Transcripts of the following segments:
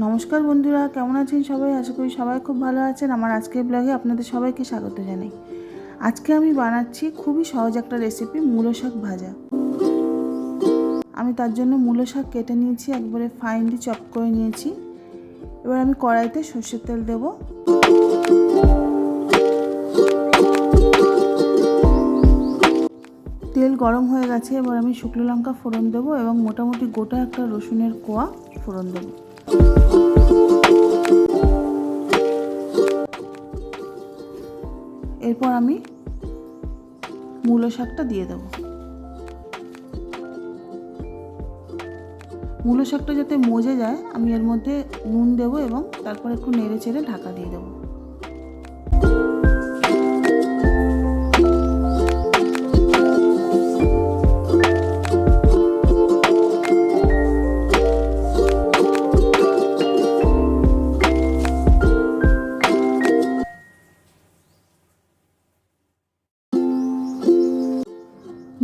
নমস্কার বন্ধুরা, কেমন আছেন সবাই? আশা করি সবাই খুব ভালো আছেন। আমার আজকের ব্লগে আপনাদের সবাইকে স্বাগত জানাই। আজকে আমি বানাচ্ছি খুবই সহজ একটা রেসিপি, মূলো শাক ভাজা। আমি তার জন্য মূলো শাক কেটে নিয়েছি, একবারে ফাইনলি চপ করে নিয়েছি। এবার আমি কড়াইতে সর্ষের তেল দেব। তেল গরম হয়ে গেছে, এবার আমি শুকনো লঙ্কা ফোড়ন দেবো এবং মোটামুটি গোটা একটা রসুনের কোয়া ফোড়ন দেবো। এরপর আমি মূলো শাকটা দিয়ে দেবো। মূলো শাকটা যাতে মজে যায়, আমি এর মধ্যে নুন দেবো এবং তারপর একটু নেড়ে চেড়ে ঢাকা দিয়ে দেবো।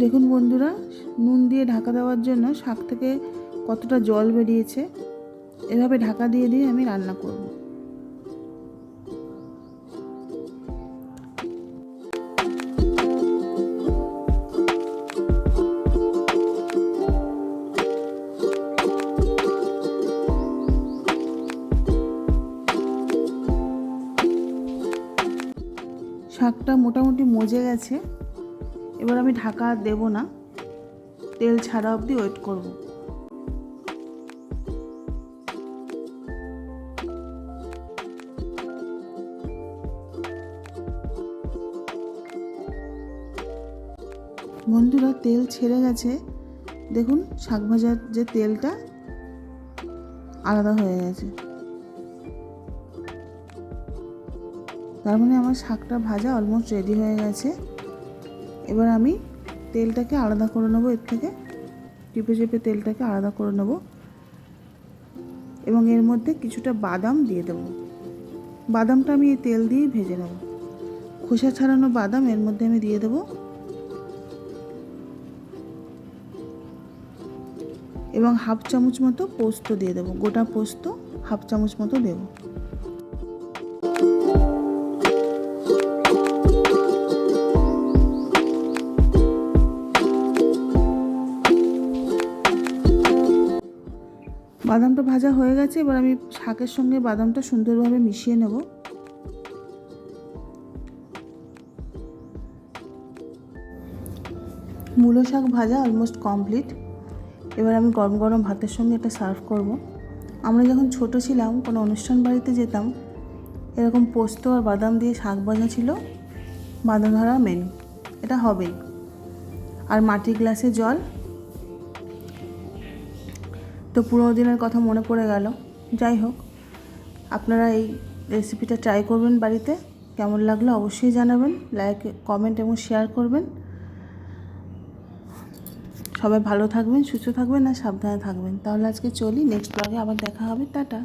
দেখুন বন্ধুরা, নুন দিয়ে ঢাকা দেওয়ার জন্য শাক থেকে কতটা জল বেরিয়েছে। এভাবে ঢাকা দিয়ে দিয়ে আমি রান্না করব। শাকটা মোটামুটি মজে গেছে। এবার আমি ঢাকা দেব না, তেল ছাড়া অবধি ওয়েট করব। বন্ধুরা, তেল ছেড়ে গেছে। দেখুন, শাক ভাজার যে তেলটা আলাদা হয়ে গেছে। তার মানে আমার শাকটা ভাজা অলমোস্ট রেডি হয়ে গেছে। এবার আমি তেলটাকে আলাদা করে নেবো, এর থেকে টিপে চেপে তেলটাকে আলাদা করে নেব এবং এর মধ্যে কিছুটা বাদাম দিয়ে দেবো। বাদামটা আমি এই তেল দিয়েই ভেজে নেব। খোসা ছাড়ানো বাদাম এর মধ্যে আমি দিয়ে দেবো এবং হাফ চামচ মতো পোস্ত দিয়ে দেবো। গোটা পোস্ত হাফ চামচ মতো দেবো। বাদামটা ভাজা হয়ে গেছে। এবার আমি শাকের সঙ্গে বাদামটা সুন্দরভাবে মিশিয়ে নেব। মূলো শাক ভাজা অলমোস্ট কমপ্লিট। এবার আমি গরম গরম ভাতের সঙ্গে এটা সার্ভ করব। আমরা যখন ছোট ছিলাম, কোনো অনুষ্ঠান বাড়িতে যেতাম, এরকম পোস্ত আর বাদাম দিয়ে শাক ভাজা ছিল বাঁধা ধরা মেনু। এটা হবেই। আর মাটির গ্লাসে জল। তো পুরোনো দিনের কথা মনে পড়ে গেল। যাই হোক, আপনারা এই রেসিপিটা ট্রাই করবেন বাড়িতে। কেমন লাগলো অবশ্যই জানাবেন, লাইক, কমেন্ট এবং শেয়ার করবেন। সবাই ভালো থাকবেন, সুস্থ থাকবেন আর সাবধানে থাকবেন। তাহলে আজকে চলি, নেক্সট ব্লগে আবার দেখা হবে। টাটা।